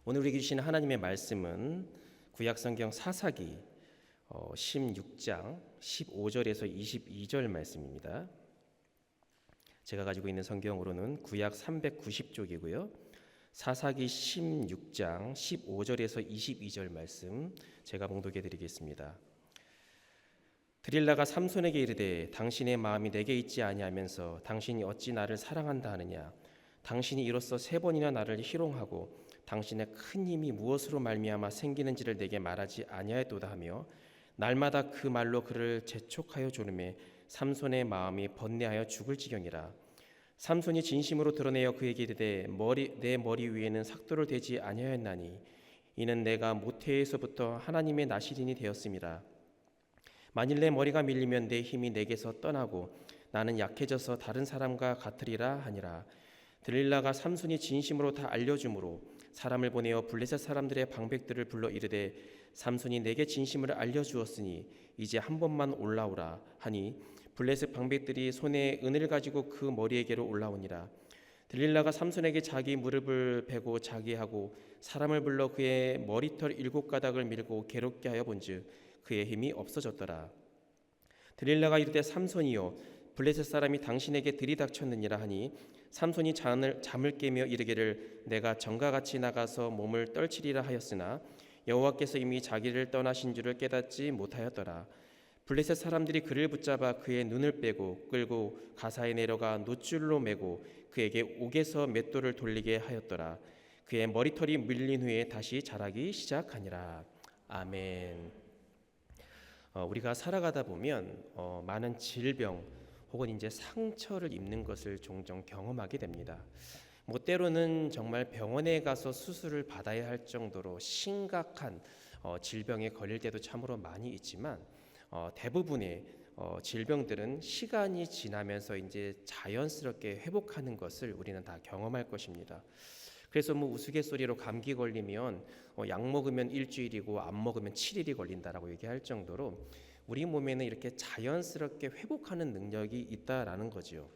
오늘 우리에게 주신 하나님의 말씀은 구약성경 사사기 16장 15절에서 22절 말씀입니다. 제가 가지고 있는 성경으로는 구약 390쪽이고요. 사사기 16장 15절에서 22절 말씀 제가 봉독해 드리겠습니다. 드릴라가 삼손에게 이르되 당신의 마음이 내게 있지 아니하면서 당신이 어찌 나를 사랑한다 하느냐. 당신이 이로써 3번이나 나를 희롱하고 당신의 큰 힘이 무엇으로 말미암아 생기는지를 내게 말하지 아니하였도다 하며 날마다 그 말로 그를 재촉하여 조르매 삼손의 마음이 번뇌하여 죽을 지경이라. 삼손이 진심으로 드러내어 그에게 이르되 내 머리 위에는 삭도를 대지 아니하였나니 이는 내가 모태에서부터 하나님의 나시린이 되었음이라. 만일 내 머리가 밀리면 내 힘이 내게서 떠나고 나는 약해져서 다른 사람과 같으리라 하니라. 들릴라가 삼손이 진심으로 다 알려주므로 사람을 보내어 블레셋 사람들의 방백들을 불러 이르되 삼손이 내게 진심을 알려주었으니 이제 한 번만 올라오라 하니 블레셋 방백들이 손에 은을 가지고 그 머리에게로 올라오니라. 들릴라가 삼손에게 자기 무릎을 베고 자기하고 사람을 불러 그의 머리털 7가닥을 밀고 괴롭게 하여 본즉 그의 힘이 없어졌더라. 들릴라가 이르되 삼손이여 블레셋 사람이 당신에게 들이닥쳤느니라 하니 삼손이 잠을 깨며 이르기를 내가 전과 같이 나가서 몸을 떨치리라 하였으나 여호와께서 이미 자기를 떠나신 줄을 깨닫지 못하였더라. 블레셋 사람들이 그를 붙잡아 그의 눈을 빼고 끌고 가사에 내려가 노줄로 매고 그에게 옥에서 맷돌을 돌리게 하였더라. 그의 머리털이 밀린 후에 다시 자라기 시작하니라. 아멘. 우리가 살아가다 보면 많은 질병 혹은 이제 상처를 입는 것을 종종 경험하게 됩니다. 때로는 정말 병원에 가서 수술을 받아야 할 정도로 심각한 질병에 걸릴 때도 참으로 많이 있지만 대부분의 질병들은 시간이 지나면서 이제 자연스럽게 회복하는 것을 우리는 다 경험할 것입니다. 그래서 우스갯소리로 감기 걸리면 약 먹으면 일주일이고 안 먹으면 7일이 걸린다라고 얘기할 정도로 우리 몸에는 이렇게 자연스럽게 회복하는 능력이 있다라는 거죠.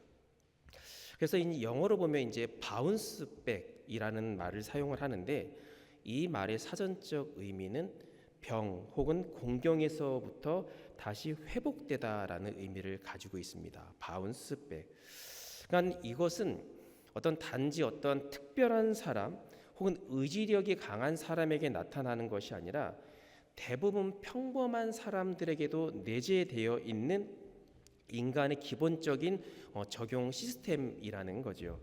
그래서 영어로 보면 이제 바운스백이라는 말을 사용을 하는데 이 말의 사전적 의미는 병 혹은 공경에서부터 다시 회복되다라는 의미를 가지고 있습니다. 바운스백. 그러니까 이것은 단지 어떤 특별한 사람 혹은 의지력이 강한 사람에게 나타나는 것이 아니라 대부분 평범한 사람들에게도 내재되어 있는 인간의 기본적인 적용 시스템이라는 거죠.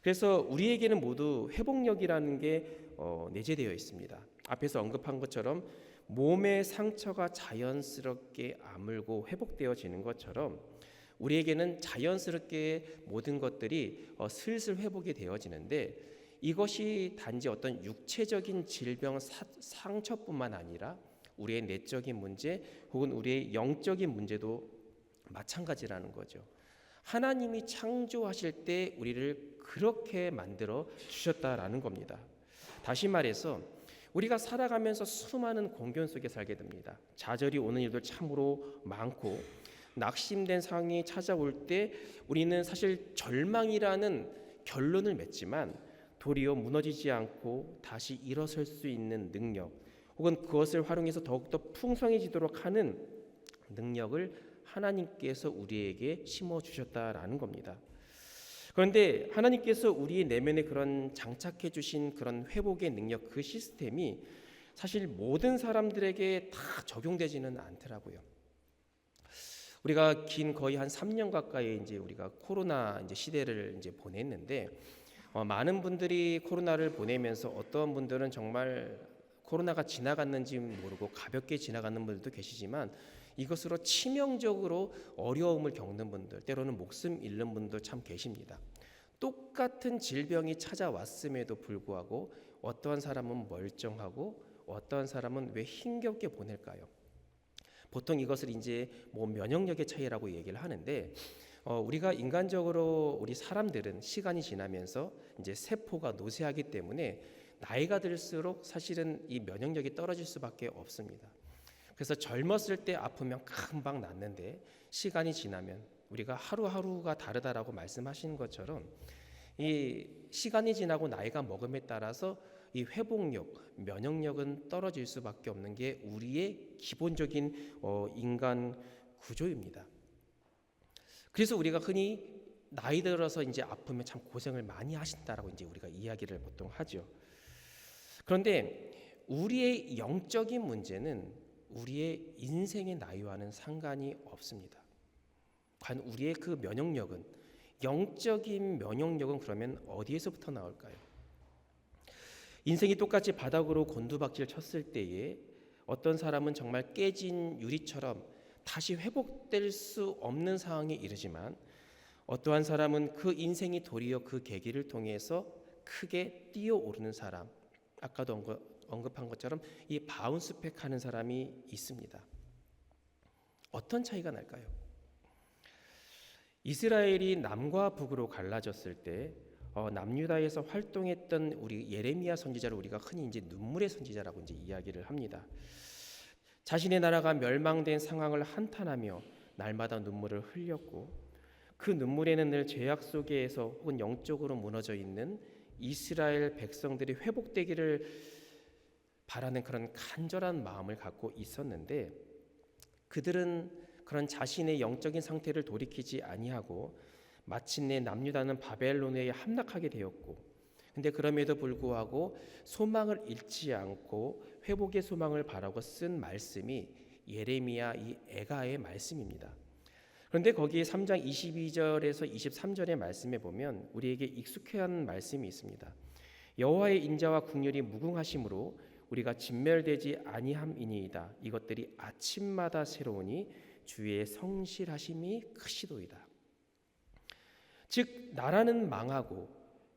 그래서 우리에게는 모두 회복력이라는 게 내재되어 있습니다. 앞에서 언급한 것처럼 몸의 상처가 자연스럽게 아물고 회복되어지는 것처럼 우리에게는 자연스럽게 모든 것들이 슬슬 회복이 되어지는데 이것이 단지 어떤 육체적인 질병 상처뿐만 아니라 우리의 내적인 문제 혹은 우리의 영적인 문제도 마찬가지라는 거죠. 하나님이 창조하실 때 우리를 그렇게 만들어 주셨다라는 겁니다. 다시 말해서 우리가 살아가면서 수많은 공견 속에 살게 됩니다. 좌절이 오는 일도 참으로 많고 낙심된 상황이 찾아올 때 우리는 사실 절망이라는 결론을 맺지만 도리어 무너지지 않고 다시 일어설 수 있는 능력 혹은 그것을 활용해서 더욱더 풍성해지도록 하는 능력을 하나님께서 우리에게 심어주셨다라는 겁니다. 그런데 하나님께서 우리 내면에 그런 장착해 주신 그런 회복의 능력 그 시스템이 사실 모든 사람들에게 다 적용되지는 않더라고요. 우리가 긴 거의 한 3년 가까이 이제 우리가 코로나 이제 시대를 이제 보냈는데 많은 분들이 코로나를 보내면서 어떤 분들은 정말 코로나가 지나갔는지 모르고 가볍게 지나가는 분들도 계시지만 이것으로 치명적으로 어려움을 겪는 분들, 때로는 목숨 잃는 분도 참 계십니다. 똑같은 질병이 찾아왔음에도 불구하고 어떠한 사람은 멀쩡하고 어떠한 사람은 왜 힘겹게 보낼까요? 보통 이것을 이제 면역력의 차이라고 얘기를 하는데 우리가 인간적으로 우리 사람들은 시간이 지나면서 이제 세포가 노쇠하기 때문에 나이가 들수록 사실은 이 면역력이 떨어질 수밖에 없습니다. 그래서 젊었을 때 아프면 금방 낫는데 시간이 지나면 우리가 하루하루가 다르다라고 말씀하시는 것처럼 이 시간이 지나고 나이가 먹음에 따라서 이 회복력, 면역력은 떨어질 수밖에 없는 게 우리의 기본적인 인간 구조입니다. 그래서 우리가 흔히 나이 들어서 이제 아프면 참 고생을 많이 하신다라고 이제 우리가 이야기를 보통 하죠. 그런데 우리의 영적인 문제는 우리의 인생의 나이와는 상관이 없습니다. 과연 우리의 그 면역력은, 영적인 면역력은 그러면 어디에서부터 나올까요? 인생이 똑같이 바닥으로 곤두박질 쳤을 때에 어떤 사람은 정말 깨진 유리처럼 다시 회복될 수 없는 상황에 이르지만, 어떠한 사람은 그 인생이 도리어 그 계기를 통해서 크게 뛰어오르는 사람, 아까도 언급한 것처럼 이 바운스백 하는 사람이 있습니다. 어떤 차이가 날까요? 이스라엘이 남과 북으로 갈라졌을 때 남유다에서 활동했던 우리 예레미야 선지자를 우리가 흔히 이제 눈물의 선지자라고 이제 이야기를 합니다. 자신의 나라가 멸망된 상황을 한탄하며 날마다 눈물을 흘렸고, 그 눈물에는 늘 죄악 속에서 혹은 영적으로 무너져 있는 이스라엘 백성들이 회복되기를 바라는 그런 간절한 마음을 갖고 있었는데, 그들은 그런 자신의 영적인 상태를 돌이키지 아니하고 마침내 남유다는 바벨론에 함락하게 되었고, 근데 그럼에도 불구하고 소망을 잃지 않고 회복의 소망을 바라고 쓴 말씀이 예레미야 이 애가의 말씀입니다. 그런데 거기에 3장 22절에서 23절의 말씀에 보면 우리에게 익숙한 말씀이 있습니다. 여호와의 인자와 긍휼이 무궁하심으로 우리가 진멸되지 아니함이니이다. 이것들이 아침마다 새로우니 주의 성실하심이 크시도이다. 즉, 나라는 망하고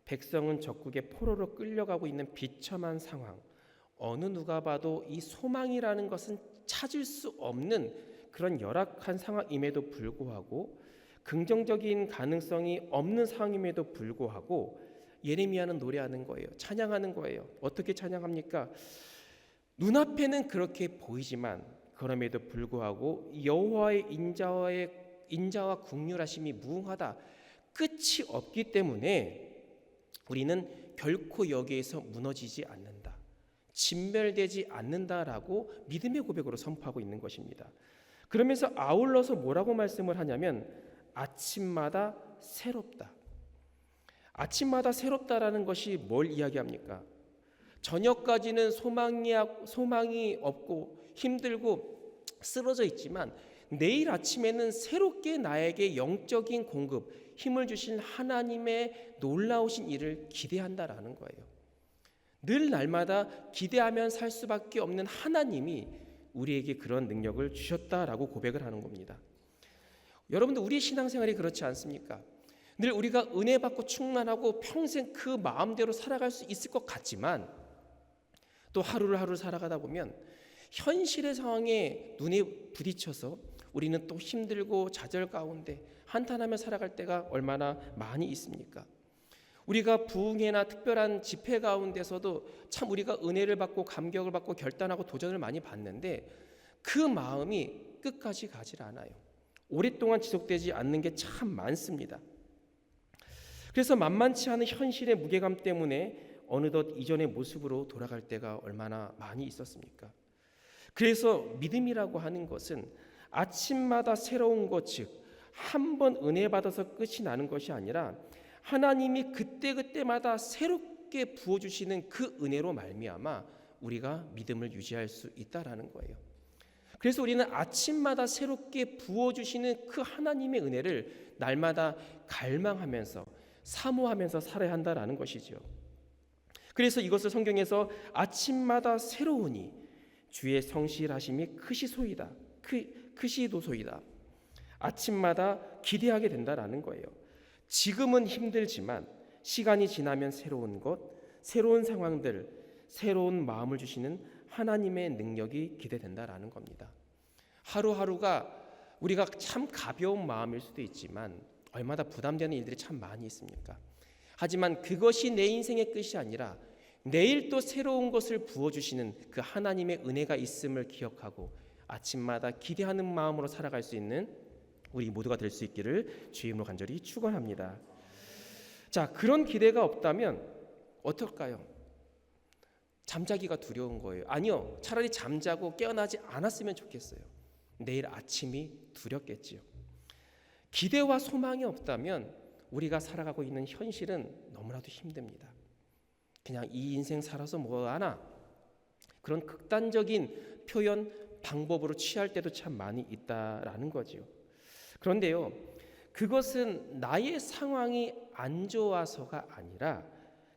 백성은 적국의 포로로 끌려가고 있는 비참한 상황, 어느 누가 봐도 이 소망이라는 것은 찾을 수 없는 그런 열악한 상황임에도 불구하고, 긍정적인 가능성이 없는 상황임에도 불구하고 예레미야는 노래하는 거예요. 찬양하는 거예요. 어떻게 찬양합니까? 눈앞에는 그렇게 보이지만 그럼에도 불구하고 여호와의 인자와 긍휼하심이 무궁하다, 끝이 없기 때문에 우리는 결코 여기에서 무너지지 않는다, 진멸되지 않는다라고 믿음의 고백으로 선포하고 있는 것입니다. 그러면서 아울러서 뭐라고 말씀을 하냐면 아침마다 새롭다. 아침마다 새롭다라는 것이 뭘 이야기합니까? 저녁까지는 소망이 없고 힘들고 쓰러져 있지만 내일 아침에는 새롭게 나에게 영적인 공급, 힘을 주신 하나님의 놀라우신 일을 기대한다라는 거예요. 늘 날마다 기대하면 살 수밖에 없는 하나님이 우리에게 그런 능력을 주셨다라고 고백을 하는 겁니다. 여러분들, 우리의 신앙생활이 그렇지 않습니까? 늘 우리가 은혜 받고 충만하고 평생 그 마음대로 살아갈 수 있을 것 같지만, 또 하루를 하루 살아가다 보면 현실의 상황에 눈에 부딪혀서 우리는 또 힘들고 좌절 가운데 한탄하며 살아갈 때가 얼마나 많이 있습니까? 우리가 부흥회나 특별한 집회 가운데서도 참 우리가 은혜를 받고 감격을 받고 결단하고 도전을 많이 받는데 그 마음이 끝까지 가지 않아요. 오랫동안 지속되지 않는 게 참 많습니다. 그래서 만만치 않은 현실의 무게감 때문에 어느덧 이전의 모습으로 돌아갈 때가 얼마나 많이 있었습니까? 그래서 믿음이라고 하는 것은 아침마다 새로운 것, 즉 한 번 은혜 받아서 끝이 나는 것이 아니라 하나님이 그때그때마다 새롭게 부어주시는 그 은혜로 말미암아 우리가 믿음을 유지할 수 있다라는 거예요. 그래서 우리는 아침마다 새롭게 부어주시는 그 하나님의 은혜를 날마다 갈망하면서 사모하면서 살아야 한다라는 것이죠. 그래서 이것을 성경에서 아침마다 새로우니 주의 성실하심이 크시도소이다. 아침마다 기대하게 된다라는 거예요. 지금은 힘들지만 시간이 지나면 새로운 것, 새로운 상황들, 새로운 마음을 주시는 하나님의 능력이 기대된다라는 겁니다. 하루하루가 우리가 참 가벼운 마음일 수도 있지만 얼마나 부담되는 일들이 참 많이 있습니까? 하지만 그것이 내 인생의 끝이 아니라 내일 또 새로운 것을 부어주시는 그 하나님의 은혜가 있음을 기억하고 아침마다 기대하는 마음으로 살아갈 수 있는 우리 모두가 될 수 있기를 주의 이름으로 간절히 축원합니다. 자, 그런 기대가 없다면 어떨까요? 잠자기가 두려운 거예요. 아니요, 차라리 잠자고 깨어나지 않았으면 좋겠어요. 내일 아침이 두렵겠지요. 기대와 소망이 없다면 우리가 살아가고 있는 현실은 너무나도 힘듭니다. 그냥 이 인생 살아서 뭐하나, 그런 극단적인 표현 방법으로 취할 때도 참 많이 있다라는 거지요. 그런데요, 그것은 나의 상황이 안 좋아서가 아니라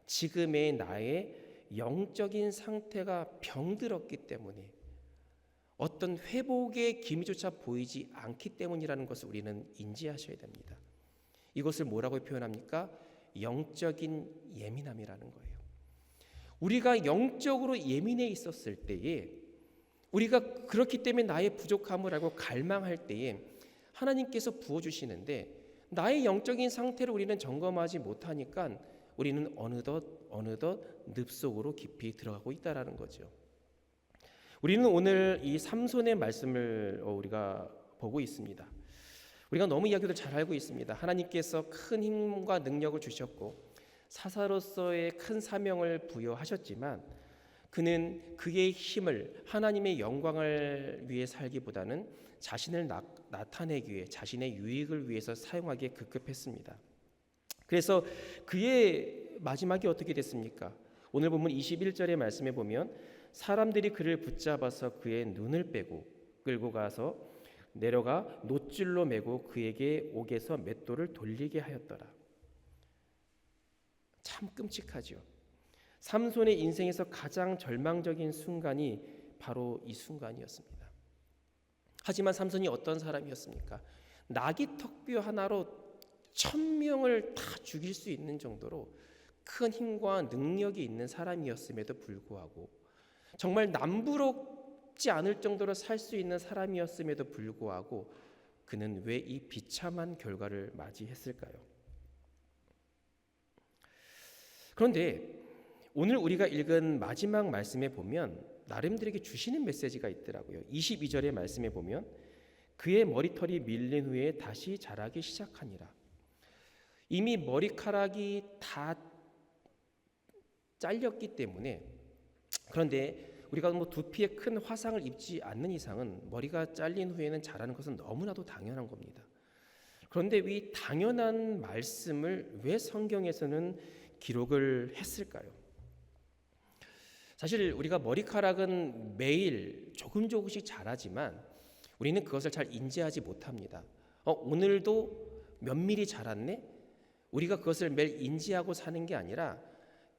지금의 나의 영적인 상태가 병들었기 때문에, 어떤 회복의 기미조차 보이지 않기 때문이라는 것을 우리는 인지하셔야 됩니다. 이것을 뭐라고 표현합니까? 영적인 예민함이라는 거예요. 우리가 영적으로 예민해 있었을 때에, 우리가 그렇기 때문에 나의 부족함을 알고 갈망할 때에 하나님께서 부어주시는데, 나의 영적인 상태를 우리는 점검하지 못하니까 우리는 어느덧 늪 속으로 깊이 들어가고 있다라는 거죠. 우리는 오늘 이 삼손의 말씀을 우리가 보고 있습니다. 우리가 너무 이야기를 잘 알고 있습니다. 하나님께서 큰 힘과 능력을 주셨고 사사로서의 큰 사명을 부여하셨지만, 그는 그의 힘을 하나님의 영광을 위해 살기보다는 자신을 나타내기 위해, 자신의 유익을 위해서 사용하기에 급급했습니다. 그래서 그의 마지막이 어떻게 됐습니까? 오늘 본문 21절의 말씀에 보면 사람들이 그를 붙잡아서 그의 눈을 빼고 끌고 가서 내려가 놋줄로 매고 그에게 옥에서 맷돌을 돌리게 하였더라. 참 끔찍하죠. 삼손의 인생에서 가장 절망적인 순간이 바로 이 순간이었습니다. 하지만 삼손이 어떤 사람이었습니까? 나귀 턱뼈 하나로 1000명을 다 죽일 수 있는 정도로 큰 힘과 능력이 있는 사람이었음에도 불구하고, 정말 남부럽지 않을 정도로 살 수 있는 사람이었음에도 불구하고 그는 왜 이 비참한 결과를 맞이했을까요? 그런데 오늘 우리가 읽은 마지막 말씀에 보면 나름대로 주시는 메시지가 있더라고요. 22절의 말씀에 보면 그의 머리털이 밀린 후에 다시 자라기 시작하니라. 이미 머리카락이 다 잘렸기 때문에, 그런데 우리가 두피에 큰 화상을 입지 않는 이상은 머리가 잘린 후에는 자라는 것은 너무나도 당연한 겁니다. 그런데 이 당연한 말씀을 왜 성경에서는 기록을 했을까요? 사실 우리가 머리카락은 매일 조금씩 자라지만 우리는 그것을 잘 인지하지 못합니다. 오늘도 몇 미리 자랐네? 우리가 그것을 매일 인지하고 사는 게 아니라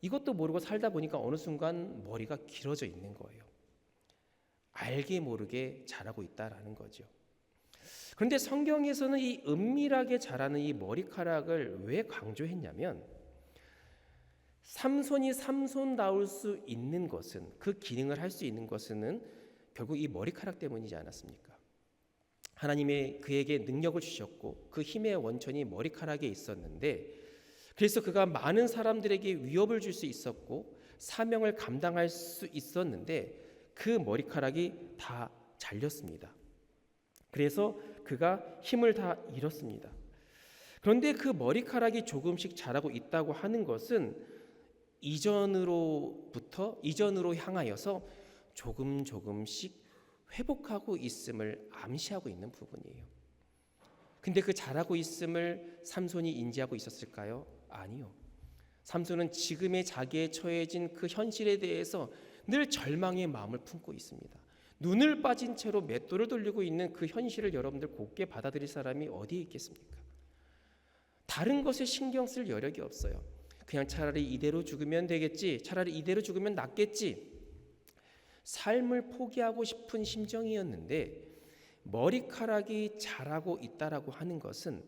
이것도 모르고 살다 보니까 어느 순간 머리가 길어져 있는 거예요. 알게 모르게 자라고 있다라는 거죠. 그런데 성경에서는 이 은밀하게 자라는 이 머리카락을 왜 강조했냐면, 삼손이 삼손다울 수 있는 것은, 그 기능을 할 수 있는 것은 결국 이 머리카락 때문이지 않았습니까? 하나님의 그에게 능력을 주셨고 그 힘의 원천이 머리카락에 있었는데, 그래서 그가 많은 사람들에게 위협을 줄 수 있었고 사명을 감당할 수 있었는데 그 머리카락이 다 잘렸습니다. 그래서 그가 힘을 다 잃었습니다. 그런데 그 머리카락이 조금씩 자라고 있다고 하는 것은 이전으로 향하여서 조금씩 회복하고 있음을 암시하고 있는 부분이에요. 근데 그 자라고 있음을 삼손이 인지하고 있었을까요? 아니요. 삼손은 지금의 자기에 처해진 그 현실에 대해서 늘 절망의 마음을 품고 있습니다. 눈을 빠진 채로 맷돌을 돌리고 있는 그 현실을 여러분들 곱게 받아들일 사람이 어디에 있겠습니까? 다른 것에 신경 쓸 여력이 없어요. 그냥 차라리 이대로 죽으면 되겠지, 차라리 이대로 죽으면 낫겠지, 삶을 포기하고 싶은 심정이었는데, 머리카락이 자라고 있다라고 하는 것은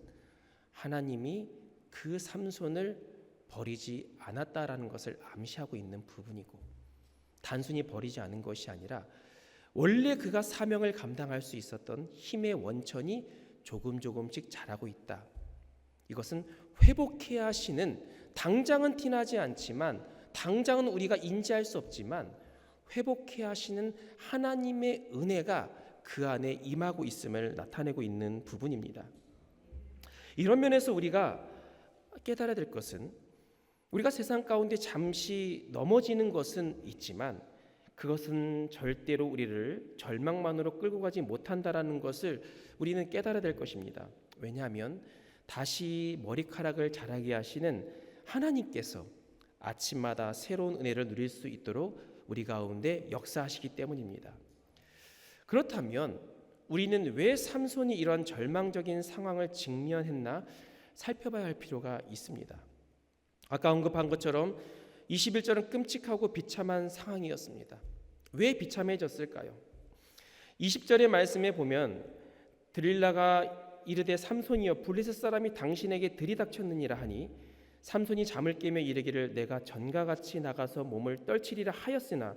하나님이 그 삼손을 버리지 않았다라는 것을 암시하고 있는 부분이고, 단순히 버리지 않은 것이 아니라 원래 그가 사명을 감당할 수 있었던 힘의 원천이 조금씩 자라고 있다. 이것은 회복해야 하시는, 당장은 티나지 않지만, 당장은 우리가 인지할 수 없지만 회복해야 하시는 하나님의 은혜가 그 안에 임하고 있음을 나타내고 있는 부분입니다. 이런 면에서 우리가 깨달아야 될 것은, 우리가 세상 가운데 잠시 넘어지는 것은 있지만 그것은 절대로 우리를 절망만으로 끌고 가지 못한다라는 것을 우리는 깨달아야 될 것입니다. 왜냐하면 다시 머리카락을 자라게 하시는 하나님께서 아침마다 새로운 은혜를 누릴 수 있도록 우리 가운데 역사하시기 때문입니다. 그렇다면 우리는 왜 삼손이 이런 절망적인 상황을 직면했나 살펴봐야 할 필요가 있습니다. 아까 언급한 것처럼 21절은 끔찍하고 비참한 상황이었습니다. 왜 비참해졌을까요? 20절의 말씀에 보면 들릴라가 이르되 삼손이여 블레셋 사람이 당신에게 들이닥쳤느니라 하니 삼손이 잠을 깨며 이르기를 내가 전과 같이 나가서 몸을 떨치리라 하였으나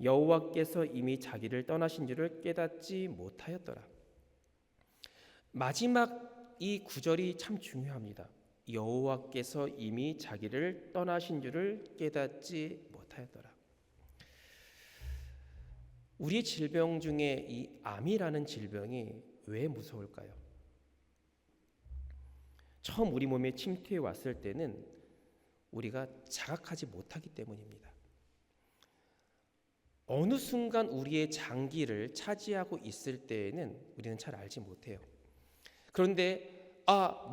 여호와께서 이미 자기를 떠나신 줄을 깨닫지 못하였더라. 마지막 이 구절이 참 중요합니다. 여호와께서 이미 자기를 떠나신 줄을 깨닫지 못하였더라. 우리 질병 중에 이 암이라는 질병이 왜 무서울까요? 처음 우리 몸에 침투해 왔을 때는 우리가 자각하지 못하기 때문입니다. 어느 순간 우리의 장기를 차지하고 있을 때에는 우리는 잘 알지 못해요. 그런데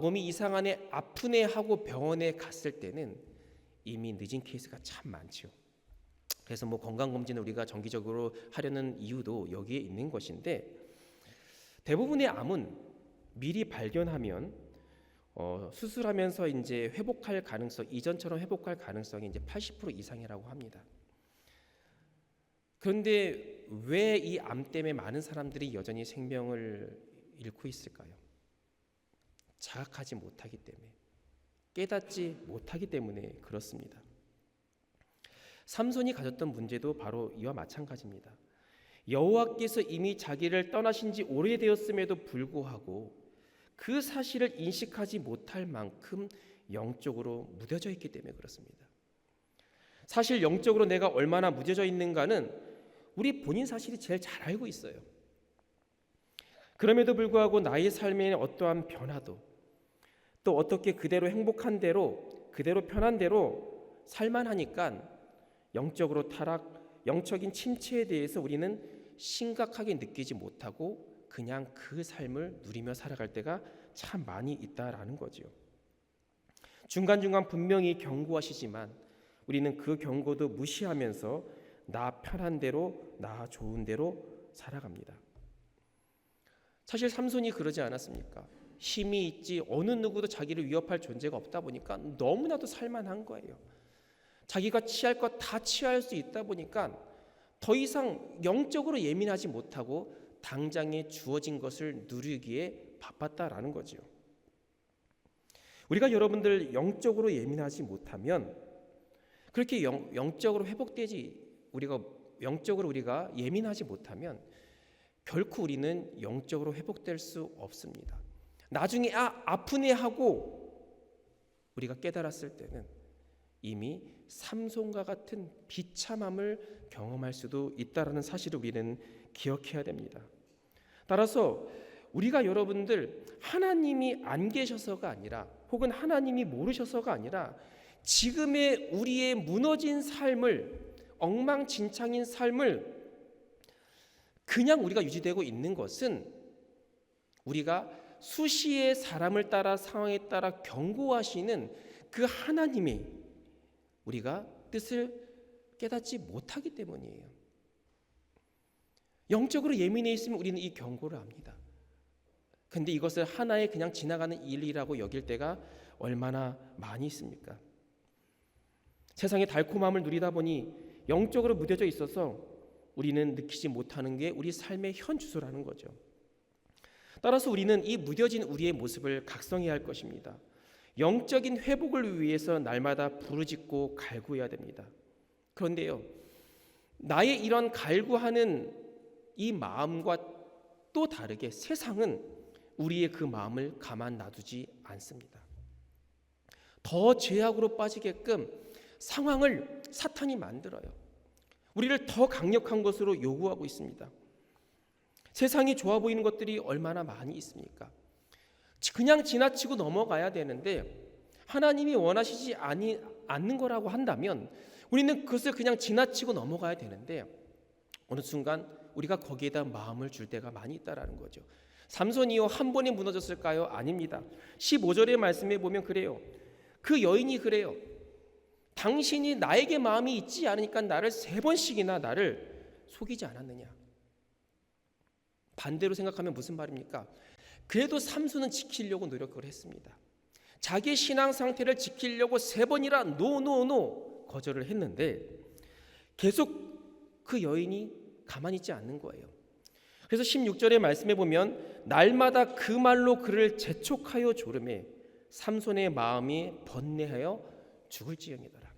몸이 이상하네, 아프네 하고 병원에 갔을 때는 이미 늦은 케이스가 참 많죠. 그래서 건강검진을 우리가 정기적으로 하려는 이유도 여기에 있는 것인데, 대부분의 암은 미리 발견하면 수술하면서 이제 회복할 가능성, 이전처럼 회복할 가능성이 이제 80% 이상이라고 합니다. 그런데 왜 이 암 때문에 많은 사람들이 여전히 생명을 잃고 있을까요? 자각하지 못하기 때문에, 깨닫지 못하기 때문에 그렇습니다. 삼손이 가졌던 문제도 바로 이와 마찬가지입니다. 여호와께서 이미 자기를 떠나신 지 오래되었음에도 불구하고 그 사실을 인식하지 못할 만큼 영적으로 무뎌져 있기 때문에 그렇습니다. 사실 영적으로 내가 얼마나 무뎌져 있는가는 우리 본인 사실이 제일 잘 알고 있어요. 그럼에도 불구하고 나의 삶에는 어떠한 변화도, 또 어떻게 그대로 행복한 대로, 그대로 편한 대로 살만 하니까 영적으로 타락, 영적인 침체에 대해서 우리는 심각하게 느끼지 못하고 그냥 그 삶을 누리며 살아갈 때가 참 많이 있다라는 거죠. 중간중간 분명히 경고하시지만 우리는 그 경고도 무시하면서 나 편한 대로, 나 좋은 대로 살아갑니다. 사실 삼손이 그러지 않았습니까? 힘이 있지 어느 누구도 자기를 위협할 존재가 없다 보니까 너무나도 살만한 거예요. 자기가 취할 것 다 취할 수 있다 보니까 더 이상 영적으로 예민하지 못하고 당장에 주어진 것을 누리기에 바빴다라는 거죠. 우리가 여러분들 영적으로 예민하지 못하면, 그렇게 영적으로 영적으로 우리가 예민하지 못하면 결코 우리는 영적으로 회복될 수 없습니다. 나중에 아프네 하고 우리가 깨달았을 때는 이미 삼손과 같은 비참함을 경험할 수도 있다라는 사실을 우리는 기억해야 됩니다. 따라서 우리가 여러분들 하나님이 안 계셔서가 아니라, 혹은 하나님이 모르셔서가 아니라 지금의 우리의 무너진 삶을, 엉망진창인 삶을 그냥 우리가 유지되고 있는 것은 우리가 수시의 사람을 따라, 상황에 따라 경고하시는 그 하나님이 우리가 뜻을 깨닫지 못하기 때문이에요. 영적으로 예민해 있으면 우리는 이 경고를 압니다. 근데 이것을 하나의 그냥 지나가는 일이라고 여길 때가 얼마나 많이 있습니까? 세상의 달콤함을 누리다 보니 영적으로 무뎌져 있어서 우리는 느끼지 못하는 게 우리 삶의 현 주소라는 거죠. 따라서 우리는 이 무뎌진 우리의 모습을 각성해야 할 것입니다. 영적인 회복을 위해서 날마다 부르짖고 갈구해야 됩니다. 그런데요, 나의 이런 갈구하는 이 마음과 또 다르게 세상은 우리의 그 마음을 가만 놔두지 않습니다. 더 죄악으로 빠지게끔 상황을 사탄이 만들어요. 우리를 더 강력한 것으로 요구하고 있습니다. 세상이 좋아 보이는 것들이 얼마나 많이 있습니까? 그냥 지나치고 넘어가야 되는데 하나님이 원하시지 않는 거라고 한다면 우리는 그것을 그냥 지나치고 넘어가야 되는데 어느 순간 우리가 거기에다 마음을 줄 때가 많이 있다라는 거죠. 삼손이요 한 번에 무너졌을까요? 아닙니다. 15절의 말씀에 보면 그래요. 그 여인이 그래요. 당신이 나에게 마음이 있지 않으니까 나를 3번씩이나 나를 속이지 않았느냐. 반대로 생각하면 무슨 말입니까? 그래도 삼손은 지키려고 노력을 했습니다. 자기의 신앙 상태를 지키려고 3번이나 노 거절을 했는데 계속 그 여인이 가만히 있지 않는 거예요. 그래서 16절의 말씀에 보면 날마다 그 말로 그를 재촉하여 조르매 삼손의 마음이 번뇌하여 죽을지경이더라.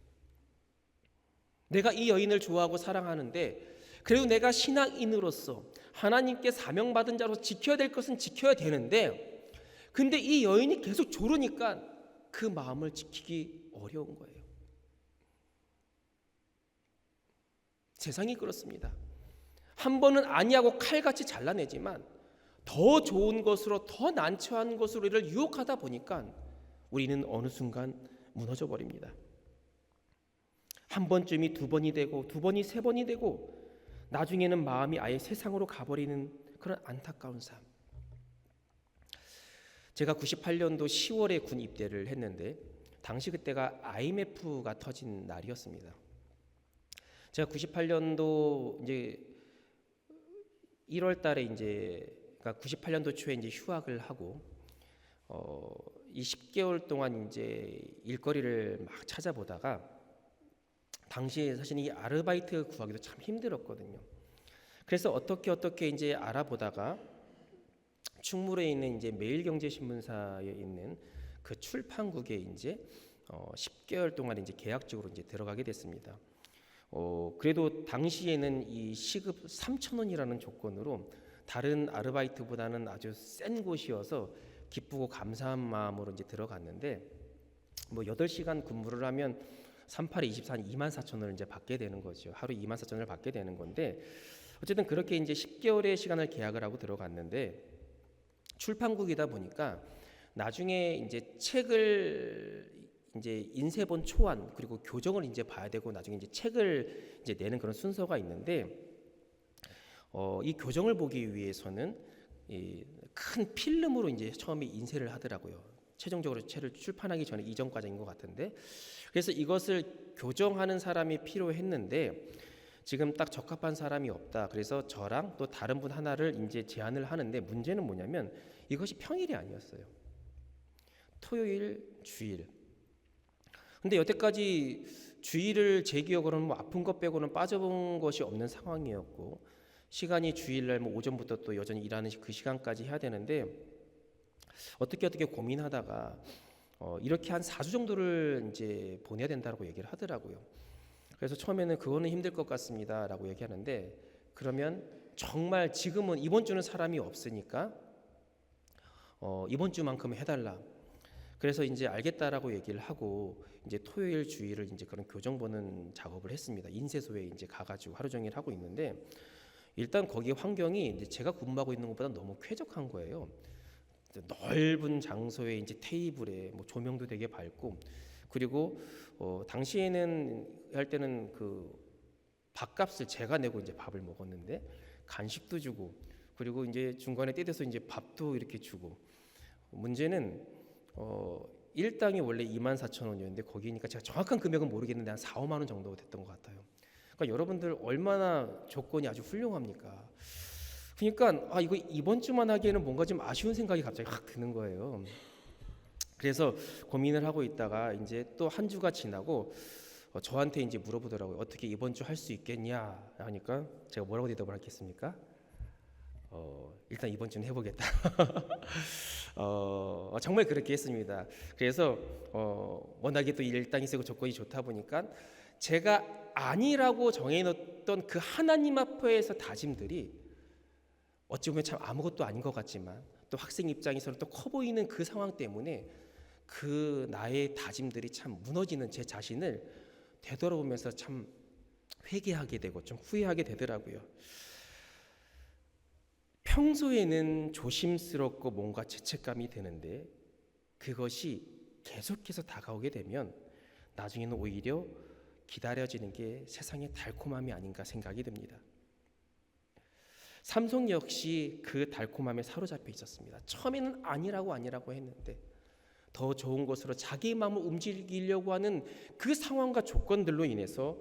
내가 이 여인을 좋아하고 사랑하는데 그래도 내가 신앙인으로서 하나님께 사명받은 자로서 지켜야 될 것은 지켜야 되는데 근데 이 여인이 계속 조르니까 그 마음을 지키기 어려운 거예요. 세상이 그렇습니다. 한 번은 아니하고 칼같이 잘라내지만 더 좋은 것으로 더 난처한 것으로 이를 유혹하다 보니까 우리는 어느 순간 무너져 버립니다. 한 번쯤이 2번이 되고 2번이 3번이 되고 나중에는 마음이 아예 세상으로 가버리는 그런 안타까운 삶. 제가 98년도 10월에 군 입대를 했는데 당시 그때가 IMF가 터진 날이었습니다. 제가 98년도 이제 1월 달에 이제 그러니까 98년도 초에 이제 휴학을 하고 이 10개월 동안 이제 일거리를 막 찾아보다가 당시에 사실 이 아르바이트 구하기도 참 힘들었거든요. 그래서 어떻게 이제 알아보다가 충무로에 있는 이제 매일경제신문사에 있는 그 출판국에 이제 10개월 동안 이제 계약직으로 이제 들어가게 됐습니다. 그래도 당시에는 이 시급 3,000원이라는 조건으로 다른 아르바이트보다는 아주 센 곳이어서 기쁘고 감사한 마음으로 이제 들어갔는데 뭐 8시간 근무를 하면 38에 24는 24,000원을 이제 받게 되는 거죠. 하루 24,000원을 받게 되는 건데 어쨌든 그렇게 이제 10개월의 시간을 계약을 하고 들어갔는데 출판국이다 보니까 나중에 이제 책을 이제 인쇄본 초안 그리고 교정을 이제 봐야 되고 나중에 이제 책을 이제 내는 그런 순서가 있는데 이 교정을 보기 위해서는 이 큰 필름으로 이제 처음에 인쇄를 하더라고요. 최종적으로 책을 출판하기 전에 이전 과정인 것 같은데 그래서 이것을 교정하는 사람이 필요했는데 지금 딱 적합한 사람이 없다. 그래서 저랑 또 다른 분 하나를 이제 제안을 하는데 문제는 뭐냐면 이것이 평일이 아니었어요. 토요일, 주일. 근데 여태까지 주일을 제 기억으로는 뭐 아픈 것 빼고는 빠져본 것이 없는 상황이었고 시간이 주일날 뭐 오전부터 또 여전히 일하는 그 시간까지 해야 되는데 어떻게 고민하다가 이렇게 한 4주 정도를 이제 보내야 된다고 얘기를 하더라고요. 그래서 처음에는 그거는 힘들 것 같습니다라고 얘기하는데 그러면 정말 지금은 이번 주는 사람이 없으니까 이번 주만큼 해달라. 그래서 이제 알겠다라고 얘기를 하고 이제 토요일 주일을 이제 그런 교정 보는 작업을 했습니다. 인쇄소에 이제 가가지고 하루 종일 하고 있는데 일단 거기 환경이 이제 제가 근무하고 있는 것보다 너무 쾌적한 거예요. 넓은 장소에 이제 테이블에 뭐 조명도 되게 밝고 그리고 당시에는 할 때는 그 밥값을 제가 내고 이제 밥을 먹었는데 간식도 주고 그리고 이제 중간에 때 돼서 이제 밥도 이렇게 주고 문제는 일당이 원래 24,000원이었는데 거기니까 제가 정확한 금액은 모르겠는데 한 4, 5만 원 정도 됐던 것 같아요. 그러니까 여러분들 얼마나 조건이 아주 훌륭합니까? 그러니까 이거 이번 주만 하기에는 뭔가 좀 아쉬운 생각이 갑자기 확 드는 거예요. 그래서 고민을 하고 있다가 이제 또 한 주가 지나고 저한테 이제 물어보더라고요. 어떻게 이번 주 할 수 있겠냐 하니까 제가 뭐라고 대답을 하겠습니까? 일단 이번 주는 해보겠다. 정말 그렇게 했습니다. 그래서 워낙에 또 일당이 세고 조건이 좋다 보니까 제가 아니라고 정해놓던 그 하나님 앞에서 다짐들이 어찌 보면 참 아무것도 아닌 것 같지만 또 학생 입장에서는 또 커 보이는 그 상황 때문에 그 나의 다짐들이 참 무너지는 제 자신을 되돌아보면서 참 회개하게 되고 좀 후회하게 되더라고요. 평소에는 조심스럽고 뭔가 죄책감이 드는데 그것이 계속해서 다가오게 되면 나중에는 오히려 기다려지는 게 세상의 달콤함이 아닌가 생각이 듭니다. 삼손 역시 그 달콤함에 사로잡혀 있었습니다. 처음에는 아니라고 했는데 더 좋은 것으로 자기 마음을 움직이려고 하는 그 상황과 조건들로 인해서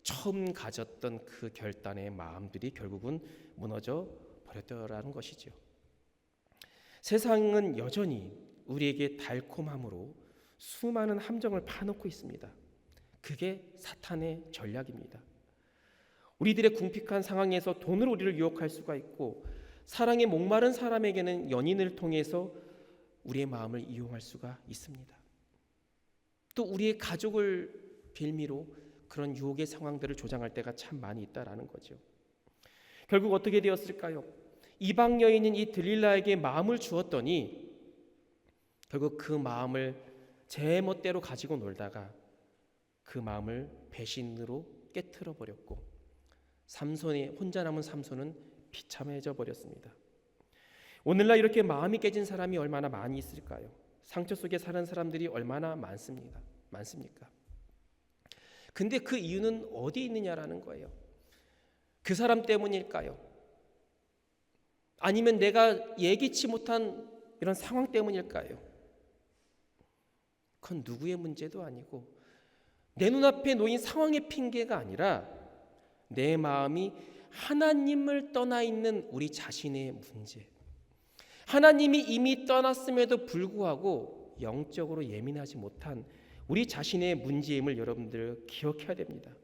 처음 가졌던 그 결단의 마음들이 결국은 무너져 버렸더라는 것이죠. 세상은 여전히 우리에게 달콤함으로 수많은 함정을 파놓고 있습니다. 그게 사탄의 전략입니다. 우리들의 궁핍한 상황에서 돈으로 우리를 유혹할 수가 있고, 사랑에 목마른 사람에게는 연인을 통해서 우리의 마음을 이용할 수가 있습니다. 또 우리의 가족을 빌미로 그런 유혹의 상황들을 조장할 때가 참 많이 있다라는 거죠. 결국 어떻게 되었을까요? 이방 여인인 이 들릴라에게 마음을 주었더니 결국 그 마음을 제 멋대로 가지고 놀다가 그 마음을 배신으로 깨트려 버렸고, 혼자 남은 삼손은 비참해져 버렸습니다. 오늘날 이렇게 마음이 깨진 사람이 얼마나 많이 있을까요? 상처 속에 사는 사람들이 얼마나 많습니까? 근데 그 이유는 어디 있느냐라는 거예요. 그 사람 때문일까요? 아니면 내가 예기치 못한 이런 상황 때문일까요? 그건 누구의 문제도 아니고 내 눈앞에 놓인 상황의 핑계가 아니라 내 마음이 하나님을 떠나 있는 우리 자신의 문제. 하나님이 이미 떠났음에도 불구하고 영적으로 예민하지 못한 우리 자신의 문제임을 여러분들 기억해야 됩니다.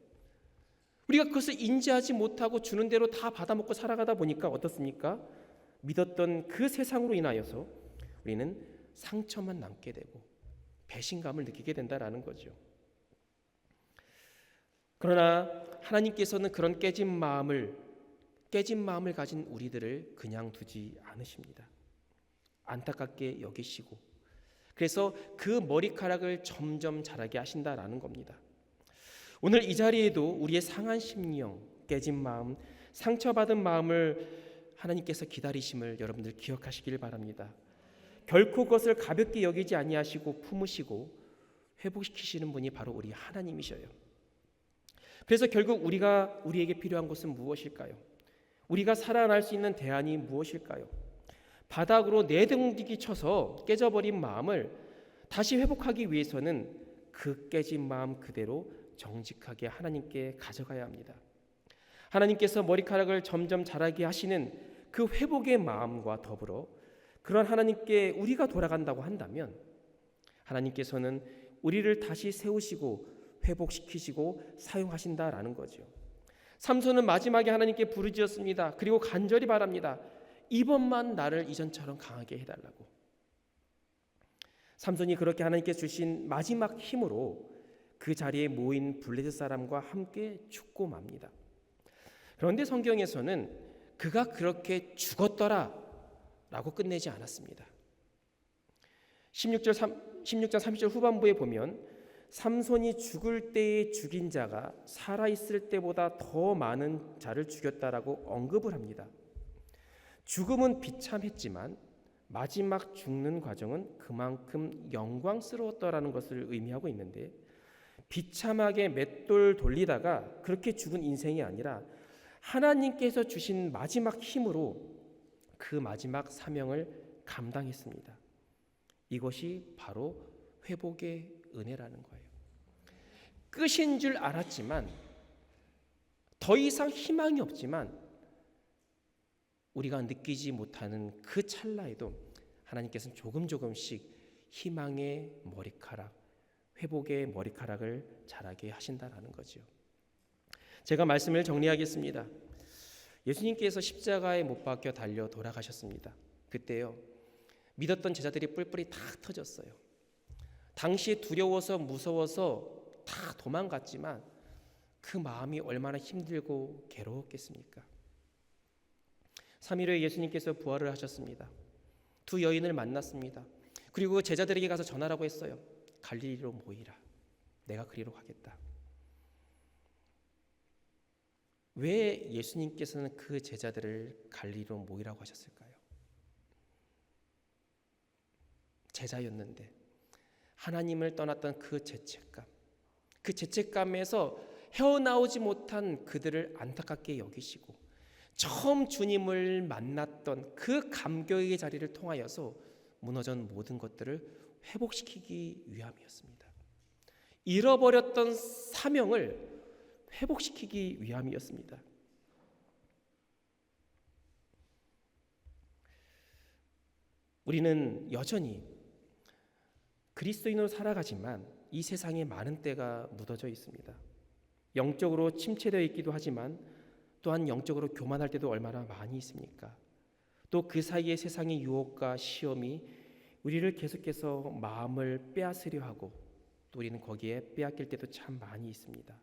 우리가 그것을 인지하지 못하고 주는 대로 다 받아먹고 살아가다 보니까 어떻습니까? 믿었던 그 세상으로 인하여서 우리는 상처만 남게 되고 배신감을 느끼게 된다라는 거죠. 그러나 하나님께서는 그런 깨진 마음을 가진 우리들을 그냥 두지 않으십니다. 안타깝게 여기시고 그래서 그 머리카락을 점점 자라게 하신다라는 겁니다. 오늘 이 자리에도 우리의 상한 심령, 깨진 마음, 상처받은 마음을 하나님께서 기다리심을 여러분들 기억하시길 바랍니다. 결코 그것을 가볍게 여기지 아니하시고 품으시고 회복시키시는 분이 바로 우리 하나님이셔요. 그래서 결국 우리에게 필요한 것은 무엇일까요? 우리가 살아날 수 있는 대안이 무엇일까요? 바닥으로 내등디기 쳐서 깨져버린 마음을 다시 회복하기 위해서는 그 깨진 마음 그대로 정직하게 하나님께 가져가야 합니다. 하나님께서 머리카락을 점점 자라게 하시는 그 회복의 마음과 더불어 그런 하나님께 우리가 돌아간다고 한다면 하나님께서는 우리를 다시 세우시고 회복시키시고 사용하신다라는 거죠. 삼손은 마지막에 하나님께 부르짖었습니다. 그리고 간절히 바랍니다. 이번만 나를 이전처럼 강하게 해달라고. 삼손이 그렇게 하나님께 주신 마지막 힘으로 그 자리에 모인 블레셋 사람과 함께 죽고 맙니다. 그런데 성경에서는 그가 그렇게 죽었더라 라고 끝내지 않았습니다. 16장 30절 후반부에 보면 삼손이 죽을 때에 죽인 자가 살아있을 때보다 더 많은 자를 죽였다라고 언급을 합니다. 죽음은 비참했지만 마지막 죽는 과정은 그만큼 영광스러웠다라는 것을 의미하고 있는데, 비참하게 맷돌 돌리다가 그렇게 죽은 인생이 아니라 하나님께서 주신 마지막 힘으로 그 마지막 사명을 감당했습니다. 이것이 바로 회복의 은혜라는 거예요. 끝인 줄 알았지만, 더 이상 희망이 없지만 우리가 느끼지 못하는 그 찰나에도 하나님께서는 조금씩 희망의 머리카락, 회복의 머리카락을 자라게 하신다라는 거죠. 제가 말씀을 정리하겠습니다. 예수님께서 십자가에 못 박혀 달려 돌아가셨습니다. 그때요, 믿었던 제자들이 뿔뿔이 다 터졌어요. 당시에 두려워서 무서워서 다 도망갔지만 그 마음이 얼마나 힘들고 괴로웠겠습니까? 3일 후에 예수님께서 부활을 하셨습니다. 두 여인을 만났습니다. 그리고 제자들에게 가서 전하라고 했어요. 갈릴리로 모이라. 내가 그리로 가겠다. 왜 예수님께서는 그 제자들을 갈릴리로 모이라고 하셨을까요? 제자였는데 하나님을 떠났던 그 죄책감에서 헤어나오지 못한 그들을 안타깝게 여기시고 처음 주님을 만났던 그 감격의 자리를 통하여서 무너진 모든 것들을 회복시키기 위함이었습니다. 잃어버렸던 사명을 회복시키기 위함이었습니다. 우리는 여전히 그리스도인으로 살아가지만 이 세상에 많은 때가 묻어져 있습니다. 영적으로 침체되어 있기도 하지만 또한 영적으로 교만할 때도 얼마나 많이 있습니까? 또 그 사이에 세상의 유혹과 시험이 우리를 계속해서 마음을 빼앗으려 하고 또 우리는 거기에 빼앗길 때도 참 많이 있습니다.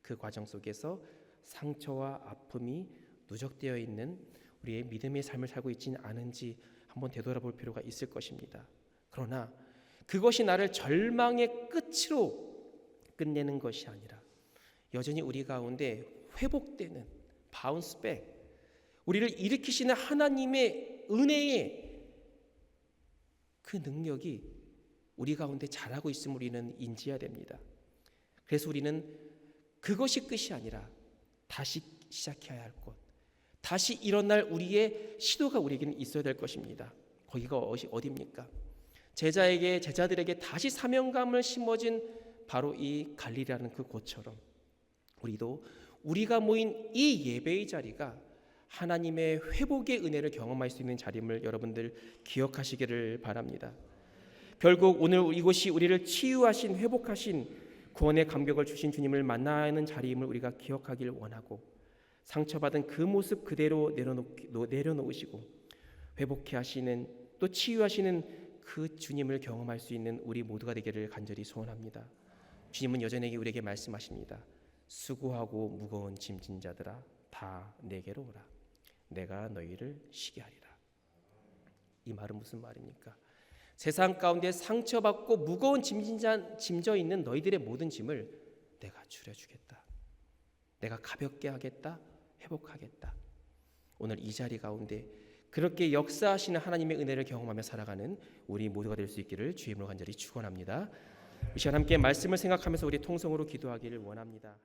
그 과정 속에서 상처와 아픔이 누적되어 있는 우리의 믿음의 삶을 살고 있지는 않은지 한번 되돌아볼 필요가 있을 것입니다. 그러나 그것이 나를 절망의 끝으로 끝내는 것이 아니라 여전히 우리 가운데 회복되는 바운스백, 우리를 일으키시는 하나님의 은혜의 그 능력이 우리 가운데 자라고 있음을 우리는 인지해야 됩니다. 그래서 우리는 그것이 끝이 아니라 다시 시작해야 할 것, 다시 일어날 우리의 시도가 우리에게는 있어야 될 것입니다. 거기가 어디입니까? 제자들에게 다시 사명감을 심어진 바로 이 갈릴리라는 그 곳처럼 우리도 우리가 모인 이 예배의 자리가 하나님의 회복의 은혜를 경험할 수 있는 자리임을 여러분들 기억하시기를 바랍니다. 결국 오늘 이곳이 우리를 치유하신, 회복하신, 구원의 감격을 주신 주님을 만나는 자리임을 우리가 기억하길 원하고 상처받은 그 모습 그대로 내려놓으시고 회복해 하시는, 또 치유하시는 그 주님을 경험할 수 있는 우리 모두가 되기를 간절히 소원합니다. 주님은 여전히 우리에게 말씀하십니다. 수고하고 무거운 짐진 자들아 다 내게로 오라. 내가 너희를 쉬게 하리라. 이 말은 무슨 말입니까? 세상 가운데 상처받고 무거운 짐져 있는 너희들의 모든 짐을 내가 줄여주겠다. 내가 가볍게 하겠다. 회복하겠다. 오늘 이 자리 가운데 그렇게 역사하시는 하나님의 은혜를 경험하며 살아가는 우리 모두가 될 수 있기를 주의 이름으로 간절히 축원합니다. 이 시간 함께 말씀을 생각하면서 우리 통성으로 기도하기를 원합니다.